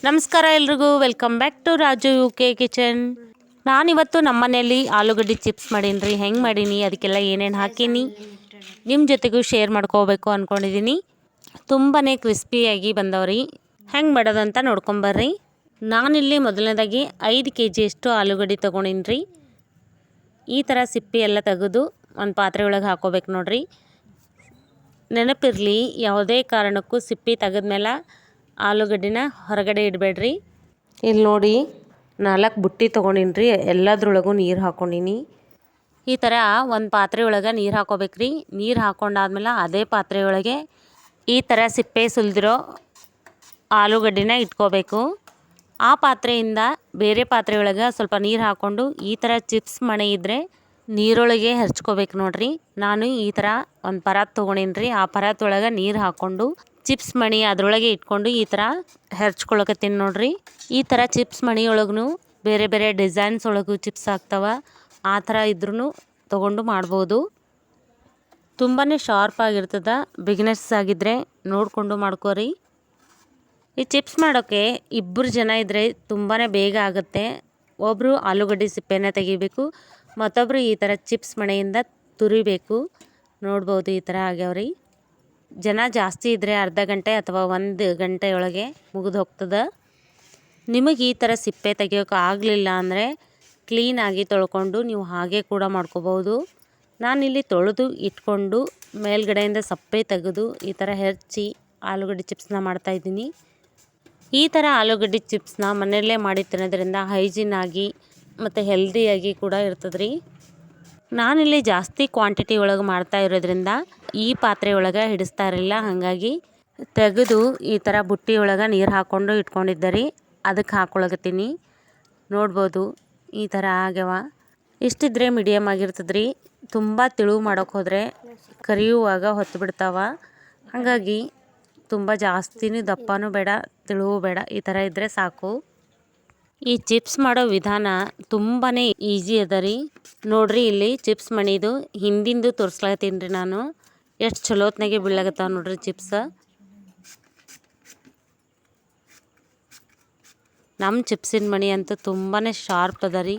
ನಮಸ್ಕಾರ ಎಲ್ರಿಗೂ, welcome back to Raju UK kitchen. ನಾನಿವತ್ತು ನಮ್ಮ ಮನೆಯಲ್ಲಿ ಆಲೂಗಡ್ಡೆ ಚಿಪ್ಸ್ ಮಾಡೀನಿ. ಹೆಂಗೆ ಮಾಡೀನಿ, ಅದಕ್ಕೆಲ್ಲ ಏನೇನು ಹಾಕೀನಿ ನಿಮ್ಮ ಜೊತೆಗೂ ಶೇರ್ ಮಾಡ್ಕೋಬೇಕು ಅಂದ್ಕೊಂಡಿದ್ದೀನಿ. ತುಂಬಾ ಕ್ರಿಸ್ಪಿಯಾಗಿ ಬಂದವ್ರಿ. ಹೆಂಗೆ ಮಾಡೋದಂತ ನೋಡ್ಕೊಂಬರ್ರಿ. ನಾನಿಲ್ಲಿ ಮೊದಲನೇದಾಗಿ 5 kg ಆಲೂಗಡ್ಡೆ ತೊಗೊಂಡಿನಿ. ಈ ಥರ ಸಿಪ್ಪಿ ಎಲ್ಲ ತೆಗೆದು ಒಂದು ಪಾತ್ರೆ ಒಳಗೆ ಹಾಕೋಬೇಕು ನೋಡ್ರಿ. ನೆನಪಿರಲಿ, ಯಾವುದೇ ಕಾರಣಕ್ಕೂ ಸಿಪ್ಪಿ ತೆಗೆದ್ಮೇಲೆ ಆಲೂಗಡ್ಡಿನ ಹೊರಗಡೆ ಇಡಬೇಡ್ರಿ. ಇಲ್ಲಿ ನೋಡಿ 4 ಬುಟ್ಟಿ ತೊಗೊಂಡಿನಿ. ಎಲ್ಲದ್ರೊಳಗೂ ನೀರು ಹಾಕ್ಕೊಂಡಿನಿ. ಈ ಥರ ಒಂದು ಪಾತ್ರೆ ಒಳಗೆ ನೀರು ಹಾಕೋಬೇಕ್ರಿ. ನೀರು ಹಾಕೊಂಡಾದ್ಮೇಲೆ ಅದೇ ಪಾತ್ರೆ ಒಳಗೆ ಈ ಥರ ಸಿಪ್ಪೆ ಸುಲಿದಿರೋ ಆಲೂಗಡ್ಡಿನ ಇಟ್ಕೋಬೇಕು. ಆ ಪಾತ್ರೆಯಿಂದ ಬೇರೆ ಪಾತ್ರೆ ಒಳಗೆ ಸ್ವಲ್ಪ ನೀರು ಹಾಕ್ಕೊಂಡು ಈ ಥರ ಚಿಪ್ಸ್ ಮಣೆ ಇದ್ದರೆ ನೀರೊಳಗೆ ಹರ್ಚ್ಕೋಬೇಕು ನೋಡ್ರಿ. ನಾನು ಈ ಥರ ಒಂದು ಪರಾತ್ ತೊಗೊಂಡಿನಿ. ಆ ಪರಾತ್ ಒಳಗೆ ನೀರು ಹಾಕ್ಕೊಂಡು ಚಿಪ್ಸ್ ಮಣಿ ಅದರೊಳಗೆ ಇಟ್ಕೊಂಡು ಈ ಥರ ಹೆರ್ಚ್ಕೊಳಕತ್ತೀನಿ ನೋಡ್ರಿ. ಈ ಥರ ಚಿಪ್ಸ್ ಮಣಿ ಒಳಗೂ ಬೇರೆ ಬೇರೆ ಡಿಸೈನ್ಸ್ ಒಳಗೂ ಚಿಪ್ಸ್ ಆಗ್ತಾವ. ಆ ಥರ ಇದ್ರೂ ತೊಗೊಂಡು ಮಾಡ್ಬೋದು. ತುಂಬಾ ಶಾರ್ಪ್ ಆಗಿರ್ತದೆ. ಬಿಗಿನರ್ಸ್ ಆಗಿದ್ದರೆ ನೋಡಿಕೊಂಡು ಮಾಡ್ಕೋರಿ. ಈ ಚಿಪ್ಸ್ ಮಾಡೋಕ್ಕೆ 2 ಜನ ಇದ್ದರೆ ತುಂಬಾ ಬೇಗ ಆಗುತ್ತೆ. ಒಬ್ಬರು ಆಲೂಗಡ್ಡೆ ಸಿಪ್ಪೆನ ತೆಗಿಬೇಕು, ಮತ್ತೊಬ್ಬರು ಈ ಥರ ಚಿಪ್ಸ್ ಮಣೆಯಿಂದ ತುರಿಬೇಕು. ನೋಡ್ಬೋದು ಈ ಥರ ಆಗ್ಯಾವ್ರಿ. ಜನ ಜಾಸ್ತಿ ಇದ್ದರೆ ಅರ್ಧ ಗಂಟೆ ಅಥವಾ 1 ಗಂಟೆ ಒಳಗೆ ಮುಗಿದು ಹೋಗ್ತದೆ. ನಿಮಗೆ ಈ ಥರ ಸಿಪ್ಪೆ ತೆಗಿಯೋಕೆ ಆಗಲಿಲ್ಲ ಅಂದರೆ ಕ್ಲೀನಾಗಿ ತೊಳ್ಕೊಂಡು ನೀವು ಹಾಗೆ ಕೂಡ ಮಾಡ್ಕೋಬೋದು. ನಾನಿಲ್ಲಿ ತೊಳೆದು ಇಟ್ಕೊಂಡು ಮೇಲ್ಗಡೆಯಿಂದ ಸಪ್ಪೆ ತೆಗೆದು ಈ ಥರ ಹೆರ್ಚಿ ಆಲೂಗಡ್ಡೆ ಚಿಪ್ಸ್ನ ಮಾಡ್ತಾಯಿದ್ದೀನಿ. ಈ ಥರ ಆಲೂಗಡ್ಡೆ ಚಿಪ್ಸ್ನ ಮನೆಯಲ್ಲೇ ಮಾಡಿ ತಿನ್ನೋದ್ರಿಂದ ಹೈಜೀನ್ ಆಗಿ ಮತ್ತು ಹೆಲ್ದಿಯಾಗಿ ಕೂಡ ಇರ್ತದೆ. ನಾನಿಲ್ಲಿ ಜಾಸ್ತಿ ಕ್ವಾಂಟಿಟಿ ಒಳಗೆ ಮಾಡ್ತಾ ಇರೋದ್ರಿಂದ ಈ ಪಾತ್ರೆ ಒಳಗೆ ಹಿಡಿಸ್ತಾ ಇರಲಿಲ್ಲ. ಹಾಗಾಗಿ ತೆಗೆದು ಈ ಥರ ಬುಟ್ಟಿ ಒಳಗೆ ನೀರು ಹಾಕ್ಕೊಂಡು ಇಟ್ಕೊಂಡಿದ್ದೆ. ಅದಕ್ಕೆ ಹಾಕ್ಕೊಳಕತ್ತೀನಿ. ನೋಡ್ಬೋದು ಈ ಥರ ಆಗ್ಯಾವ. ಇಷ್ಟಿದ್ರೆ ಮೀಡಿಯಮ್ ಆಗಿರ್ತದ್ರಿ. ತುಂಬ ತಿಳುವು ಮಾಡೋಕೆ ಹೋದರೆ ಕರಿಯುವಾಗ ಹೊತ್ತು ಬಿಡ್ತಾವ. ಹಾಗಾಗಿ ತುಂಬ ಜಾಸ್ತಿನೂ ದಪ್ಪನೂ ಬೇಡ, ತಿಳುವು ಬೇಡ, ಈ ಥರ ಇದ್ದರೆ ಸಾಕು. ಈ ಚಿಪ್ಸ್ ಮಾಡೋ ವಿಧಾನ ತುಂಬಾ ಈಸಿ ಅದ ರೀ. ನೋಡ್ರಿ, ಇಲ್ಲಿ ಚಿಪ್ಸ್ ಮಣಿದು ಹಿಂದಿಂದು ತೋರಿಸ್ಲಾತೀನಿ ರೀ ನಾನು. ಎಷ್ಟು ಚಲೋತ್ನಾಗೆ ಬೀಳಾಗತ್ತಾವ ನೋಡ್ರಿ ಚಿಪ್ಸ್. ನಮ್ಮ ಚಿಪ್ಸಿನ ಮಣಿ ಅಂತೂ ತುಂಬಾ ಶಾರ್ಪ್ ಅದ ರೀ.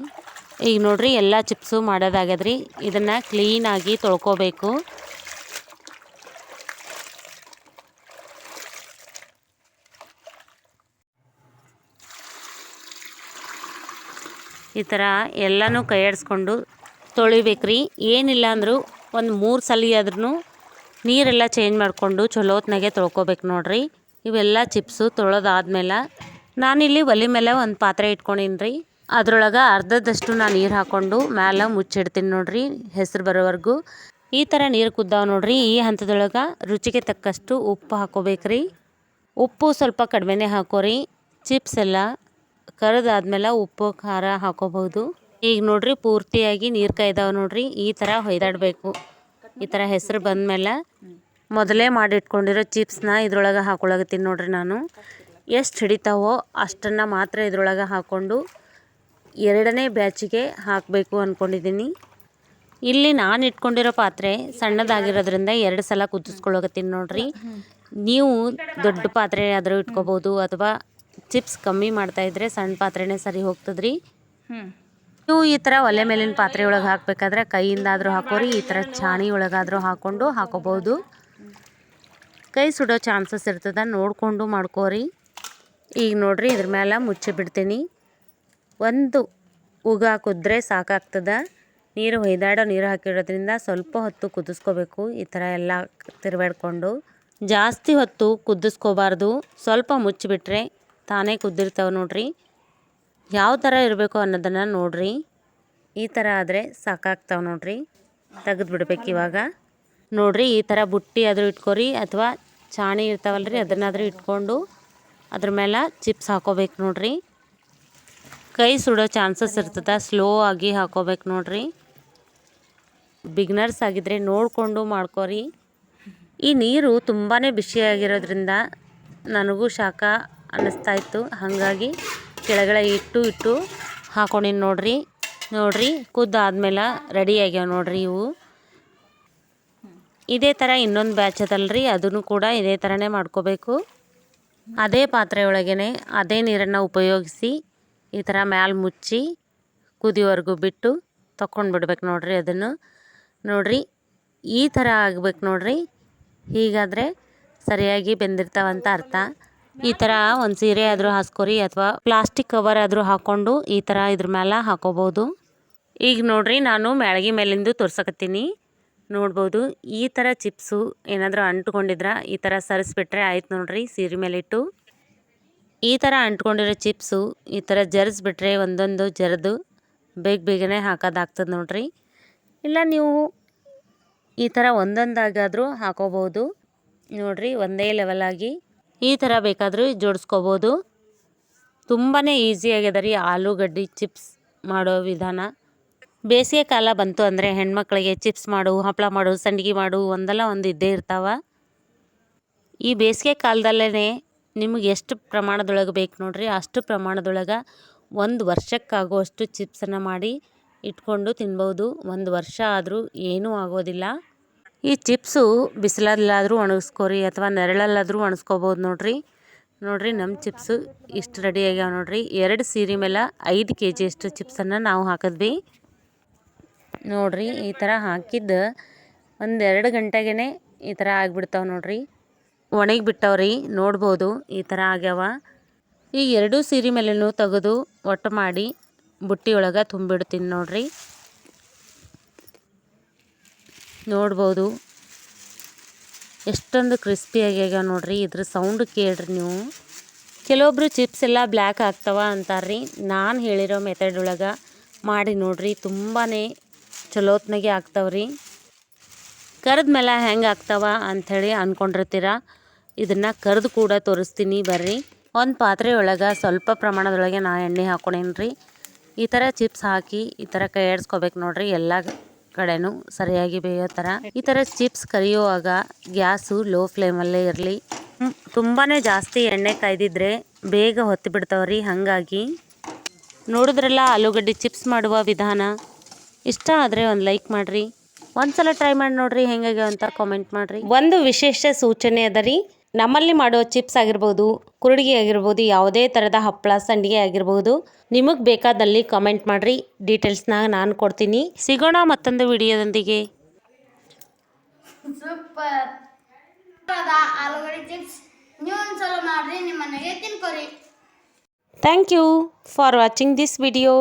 ಈಗ ನೋಡ್ರಿ, ಎಲ್ಲ ಚಿಪ್ಸು ಮಾಡೋದಾಗ್ಯದ್ರಿ. ಇದನ್ನು ಕ್ಲೀನಾಗಿ ತೊಳ್ಕೊಬೇಕು. ಈ ಥರ ಎಲ್ಲನೂ ಕೈ ಆಡಿಸ್ಕೊಂಡು ತೊಳಿಬೇಕ್ರಿ. ಏನಿಲ್ಲ ಅಂದರೂ ಒಂದು 3 ಸಲ ಆದ್ರೂ ನೀರೆಲ್ಲ ಚೇಂಜ್ ಮಾಡಿಕೊಂಡು ಚಲೋತ್ನಾಗೆ ತೊಳ್ಕೊಬೇಕು ನೋಡ್ರಿ. ಇವೆಲ್ಲ ಚಿಪ್ಸು ತೊಳೆದಾದ್ಮೇಲೆ ನಾನಿಲ್ಲಿ ಒಲೆ ಮೇಲೆ ಒಂದು ಪಾತ್ರೆ ಇಟ್ಕೊಂಡಿನಿ ರೀ. ಅದ್ರೊಳಗೆ ಅರ್ಧದಷ್ಟು ನಾನು ನೀರು ಹಾಕ್ಕೊಂಡು ಮೇಲೆ ಮುಚ್ಚಿಡ್ತೀನಿ ನೋಡ್ರಿ, ಹೆಸರು ಬರೋವರೆಗೂ. ಈ ಥರ ನೀರು ಕುದ್ದಾವ ನೋಡ್ರಿ. ಈ ಹಂತದೊಳಗೆ ರುಚಿಗೆ ತಕ್ಕಷ್ಟು ಉಪ್ಪು ಹಾಕೋಬೇಕ್ರಿ. ಉಪ್ಪು ಸ್ವಲ್ಪ ಕಡಿಮೆನೇ ಹಾಕೋರಿ. ಚಿಪ್ಸ್ ಎಲ್ಲ ಕರೆದಾದ್ಮೇಲೆ ಉಪ್ಪು ಖಾರ ಹಾಕೋಬಹುದು. ಈಗ ನೋಡ್ರಿ, ಪೂರ್ತಿಯಾಗಿ ನೀರು ಕಾಯ್ದಾವ ನೋಡ್ರಿ. ಈ ಥರ ಹೊಯ್ದಾಡಬೇಕು. ಈ ಥರ ಹೆಸರು ಬಂದಮೇಲೆ ಮೊದಲೇ ಮಾಡಿಟ್ಕೊಂಡಿರೋ ಚಿಪ್ಸ್ನ ಇದ್ರೊಳಗೆ ಹಾಕೊಳಗತ್ತೀನಿ ನೋಡ್ರಿ. ನಾನು ಎಷ್ಟು ಹಿಡಿತಾವೋ ಅಷ್ಟನ್ನು ಮಾತ್ರ ಇದ್ರೊಳಗೆ ಹಾಕ್ಕೊಂಡು 2ನೇ ಬ್ಯಾಚಿಗೆ ಹಾಕಬೇಕು ಅಂದ್ಕೊಂಡಿದ್ದೀನಿ. ಇಲ್ಲಿ ನಾನು ಇಟ್ಕೊಂಡಿರೋ ಪಾತ್ರೆ ಸಣ್ಣದಾಗಿರೋದ್ರಿಂದ 2 ಸಲ ಕುದಿಸ್ಕೊಳಗತ್ತೀನಿ ನೋಡ್ರಿ. ನೀವು ದೊಡ್ಡ ಪಾತ್ರೆ ಆದರೂ ಇಟ್ಕೋಬೋದು, ಅಥವಾ ಚಿಪ್ಸ್ ಕಮ್ಮಿ ಮಾಡ್ತಾಯಿದ್ರೆ ಸಣ್ಣ ಪಾತ್ರೆನೇ ಸರಿ ಹೋಗ್ತದ್ರಿ. ನೀವು ಈ ಥರ ಒಲೆ ಮೇಲಿನ ಪಾತ್ರೆ ಒಳಗೆ ಹಾಕಬೇಕಾದ್ರೆ ಕೈಯಿಂದಾದರೂ ಹಾಕೋರಿ, ಈ ಥರ ಚಾಣಿ ಒಳಗಾದರೂ ಹಾಕ್ಕೊಂಡು ಹಾಕೋಬೋದು. ಕೈ ಸುಡೋ ಚಾನ್ಸಸ್ ಇರ್ತದೆ, ನೋಡಿಕೊಂಡು ಮಾಡ್ಕೋರಿ. ಈಗ ನೋಡ್ರಿ, ಇದ್ರ ಮೇಲೆ ಮುಚ್ಚಿ ಬಿಡ್ತೀನಿ. ಒಂದು ಉಗ ಕುದ್ರೆ ಸಾಕಾಗ್ತದೆ. ನೀರು ಹೊಯ್ದಾಡೋ ನೀರು ಹಾಕಿರೋದ್ರಿಂದ ಸ್ವಲ್ಪ ಹೊತ್ತು ಕುದಿಸ್ಕೋಬೇಕು. ಈ ಥರ ಎಲ್ಲ ತಿರುಗಾಡ್ಕೊಂಡು ಜಾಸ್ತಿ ಹೊತ್ತು ಕುದಿಸ್ಕೋಬಾರ್ದು. ಸ್ವಲ್ಪ ಮುಚ್ಚಿಬಿಟ್ರೆ ತಾನೇ ಕುದ್ದಿರ್ತಾವೆ ನೋಡ್ರಿ. ಯಾವ ಥರ ಇರಬೇಕು ಅನ್ನೋದನ್ನು ನೋಡ್ರಿ. ಈ ಥರ ಆದರೆ ಸಾಕಾಗ್ತಾವೆ ನೋಡ್ರಿ. ತೆಗೆದು ಬಿಡ್ಬೇಕು ಇವಾಗ. ನೋಡ್ರಿ, ಈ ಥರ ಬುಟ್ಟಿ ಆದರೂ ಇಟ್ಕೊರಿ, ಅಥವಾ ಚಾಣಿ ಇರ್ತಾವಲ್ರಿ ಅದನ್ನಾದರೂ ಇಟ್ಕೊಂಡು ಅದ್ರ ಮೇಲೆ ಚಿಪ್ಸ್ ಹಾಕೋಬೇಕು ನೋಡ್ರಿ. ಕೈ ಸುಡೋ ಚಾನ್ಸಸ್ ಇರ್ತದೆ, ಸ್ಲೋ ಆಗಿ ಹಾಕೋಬೇಕು ನೋಡ್ರಿ. ಬಿಗ್ನರ್ಸ್ ಆಗಿದ್ದರೆ ನೋಡಿಕೊಂಡು ಮಾಡ್ಕೋರಿ. ಈ ನೀರು ತುಂಬಾ ಬಿಸಿಯಾಗಿರೋದ್ರಿಂದ ನನಗೂ ಶಾಖ ಅನ್ನಿಸ್ತಾಯಿತ್ತು. ಹಾಗಾಗಿ ಕೆಳಗಡೆ ಇಟ್ಟು ಹಾಕೊಂಡಿನಿ ನೋಡ್ರಿ. ನೋಡ್ರಿ, ಕುದ್ದಾದ್ಮೇಲೆ ರೆಡಿ ಆಗ್ಯಾವ ನೋಡ್ರಿ ಇವು. ಇದೇ ಥರ ಇನ್ನೊಂದು ಬ್ಯಾಚ್ ಅದಲ್ರಿ, ಅದನ್ನು ಕೂಡ ಇದೇ ಥರನೇ ಮಾಡ್ಕೋಬೇಕು. ಅದೇ ಪಾತ್ರೆ ಒಳಗೇ ಅದೇ ನೀರನ್ನು ಉಪಯೋಗಿಸಿ ಈ ಥರ ಮ್ಯಾಲೆ ಮುಚ್ಚಿ ಕುದಿಯೋವರೆಗೂ ಬಿಟ್ಟು ತಗೊಂಡು ಬಿಡ್ಬೇಕು ನೋಡ್ರಿ. ಅದನ್ನು ನೋಡ್ರಿ ಈ ಥರ ಆಗ್ಬೇಕು ನೋಡ್ರಿ. ಹೀಗಾದರೆ ಸರಿಯಾಗಿ ಬೆಂದಿರ್ತಾವಂತ ಅರ್ಥ. ಈ ಥರ ಒಂದು ಸೀರೆ ಆದರೂ ಹಾಸ್ಕೊರಿ ಅಥವಾ ಪ್ಲಾಸ್ಟಿಕ್ ಕವರ್ ಆದರೂ ಹಾಕ್ಕೊಂಡು ಈ ಥರ ಇದ್ರ ಮೇಲೆ ಹಾಕೋಬೋದು. ಈಗ ನೋಡ್ರಿ ನಾನು ಮ್ಯಾಳ್ಗೆ ಮೇಲಿಂದು ತೋರ್ಸಕತ್ತೀನಿ. ನೋಡ್ಬೋದು ಈ ಥರ ಚಿಪ್ಸು ಏನಾದರೂ ಅಂಟ್ಕೊಂಡಿದ್ರೆ ಈ ಥರ ಸರಿಸ್ಬಿಟ್ರೆ ಆಯ್ತು ನೋಡ್ರಿ. ಸೀರೆ ಮೇಲಿಟ್ಟು ಈ ಥರ ಅಂಟ್ಕೊಂಡಿರೋ ಚಿಪ್ಸು ಈ ಥರ ಜರಿಸ್ಬಿಟ್ರೆ ಒಂದೊಂದು ಜರಿದು ಬೇಗನೆ ಹಾಕೋದಾಗ್ತದೆ ನೋಡ್ರಿ. ಇಲ್ಲ ನೀವು ಈ ಥರ ಒಂದೊಂದಾಗಾದರೂ ಹಾಕೋಬೋದು ನೋಡ್ರಿ. ಒಂದೇ ಲೆವೆಲಾಗಿ ಈ ಥರ ಬೇಕಾದರೂ ಜೋಡಿಸ್ಕೋಬೋದು. ತುಂಬಾ ಈಸಿಯಾಗಿದೆ ರೀ ಆಲೂಗಡ್ಡೆ ಚಿಪ್ಸ್ ಮಾಡೋ ವಿಧಾನ. ಬೇಸಿಗೆ ಕಾಲ ಬಂತು ಅಂದರೆ ಹೆಣ್ಮಕ್ಳಿಗೆ ಚಿಪ್ಸ್ ಮಾಡು, ಹಪ್ಪಳ ಮಾಡು, ಸಂಡಿಗೆ ಮಾಡು ಒಂದಲ್ಲ ಒಂದು ಇದ್ದೇ ಇರ್ತಾವ. ಈ ಬೇಸಿಗೆ ಕಾಲದಲ್ಲೇ ನಿಮಗೆ ಎಷ್ಟು ಪ್ರಮಾಣದೊಳಗೆ ಬೇಕು ನೋಡ್ರಿ ಅಷ್ಟು ಪ್ರಮಾಣದೊಳಗೆ ಒಂದು ವರ್ಷಕ್ಕಾಗುವಷ್ಟು ಚಿಪ್ಸನ್ನು ಮಾಡಿ ಇಟ್ಕೊಂಡು ತಿನ್ಬೋದು. ಒಂದು ವರ್ಷ ಆದರೂ ಏನೂ ಆಗೋದಿಲ್ಲ. ಈ ಚಿಪ್ಸು ಬಿಸಿಲಲ್ಲಾದರೂ ಒಣಗಿಸ್ಕೊರಿ ಅಥವಾ ನೆರಳಲ್ಲಾದರೂ ಒಣಗಿಸ್ಕೋಬೋದು ನೋಡ್ರಿ. ನೋಡ್ರಿ ನಮ್ಮ ಚಿಪ್ಸು ಇಷ್ಟು ರೆಡಿ ಆಗ್ಯಾವ ನೋಡ್ರಿ. 2 ಸೀರೆ ಮೇಲೆ 5 kg ಅಷ್ಟು ಚಿಪ್ಸನ್ನು ನಾವು ಹಾಕಿದ್ವಿ ನೋಡ್ರಿ. ಈ ಥರ ಹಾಕಿದ್ದು 1-2 ಗಂಟೆಗೇ ಈ ಥರ ಆಗಿಬಿಡ್ತಾವೆ ನೋಡ್ರಿ. ಒಣಗಿ ಬಿಟ್ಟವ್ರಿ ನೋಡ್ಬೋದು ಈ ಥರ ಆಗ್ಯಾವ. ಈ 2 ಸೀರೆ ಮೇಲೂ ತೆಗೆದು ಒಟ್ಟು ಮಾಡಿ ಬುಟ್ಟಿ ಒಳಗೆ ತುಂಬಿಡ್ತೀನಿ ನೋಡ್ರಿ. ನೋಡ್ಬೋದು ಎಷ್ಟೊಂದು ಕ್ರಿಸ್ಪಿಯಾಗಿ ಆಗ್ಯಾವ ನೋಡ್ರಿ. ಇದ್ರ ಸೌಂಡ್ ಕೇಳ್ರಿ ನೀವು. ಕೆಲವೊಬ್ರು ಚಿಪ್ಸ್ ಎಲ್ಲ ಬ್ಲ್ಯಾಕ್ ಆಗ್ತಾವ ಅಂತಾರ್ರಿ. ನಾನು ಹೇಳಿರೋ ಮೆಥಡ್ ಒಳಗೆ ಮಾಡಿ ನೋಡ್ರಿ. ತುಂಬಾ ಚಲೋತ್ನಾಗೆ ಆಗ್ತಾವ್ರಿ. ಕರೆದ ಮೇಲೆ ಹೆಂಗೆ ಆಗ್ತಾವ ಅಂಥೇಳಿ ಅಂದ್ಕೊಂಡಿರ್ತೀರ. ಇದನ್ನು ಕರೆದು ಕೂಡ ತೋರಿಸ್ತೀನಿ ಬರ್ರಿ. ಒಂದು ಪಾತ್ರೆ ಒಳಗೆ ಸ್ವಲ್ಪ ಪ್ರಮಾಣದೊಳಗೆ ನಾ ಎಣ್ಣೆ ಹಾಕ್ಕೊಂಡೇನ್ರಿ. ಈ ಥರ ಚಿಪ್ಸ್ ಹಾಕಿ ಈ ಥರ ಕೈ ಆಡಿಸ್ಕೋಬೇಕು ನೋಡ್ರಿ. ಎಲ್ಲ ಕಡೆನೂ ಸರಿಯಾಗಿ ಬೇಯೋ ಥರ. ಈ ಥರ ಚಿಪ್ಸ್ ಕರಿಯುವಾಗ ಗ್ಯಾಸು ಲೋ ಫ್ಲೇಮಲ್ಲೇ ಇರಲಿ. ತುಂಬಾ ಜಾಸ್ತಿ ಎಣ್ಣೆ ಕಾಯ್ದಿದ್ರೆ ಬೇಗ ಹೊತ್ತಿ ಬಿಡ್ತಾವ್ರಿ. ಹಾಗಾಗಿ ನೋಡಿದ್ರಲ್ಲ ಆಲೂಗಡ್ಡೆ ಚಿಪ್ಸ್ ಮಾಡುವ ವಿಧಾನ. ಇಷ್ಟ ಆದರೆ ಒಂದು ಲೈಕ್ ಮಾಡಿರಿ. ಒಂದ್ಸಲ ಟ್ರೈ ಮಾಡಿ ನೋಡ್ರಿ ಹೆಂಗಾಗ್ಯಾವ ಅಂತ ಕಾಮೆಂಟ್ ಮಾಡಿರಿ. ಒಂದು ವಿಶೇಷ ಸೂಚನೆ ಅದ ರೀ, ನಮ್ಮಲ್ಲಿ ಮಾಡೋ ಚಿಪ್ಸ್ ಆಗಿರ್ಬೋದು, ಕುರುಡಿಗೆ ಆಗಿರ್ಬೋದು, ಯಾವುದೇ ಥರದ ಹಪ್ಪಳ ಸಂಡಿಗೆ ಆಗಿರ್ಬೋದು, ನಿಮಗೆ ಬೇಕಾದಲ್ಲಿ ಕಾಮೆಂಟ್ ಮಾಡಿರಿ. ಡೀಟೇಲ್ಸ್ನ ನಾನು ಕೊಡ್ತೀನಿ. ಸಿಗೋಣ ಮತ್ತೊಂದು ವಿಡಿಯೋದೊಂದಿಗೆ. ಸೂಪರ್ ಆಲೂಗಡ್ಡೆ ಚಿಪ್ಸ್ ನೀವು ಒಂದ್ಸಲ ಮಾಡ್ರಿ, ನಿಮ್ಮ ಮನೆಗೆ ತಿನ್ಕೋರಿ. Thank you for watching this video.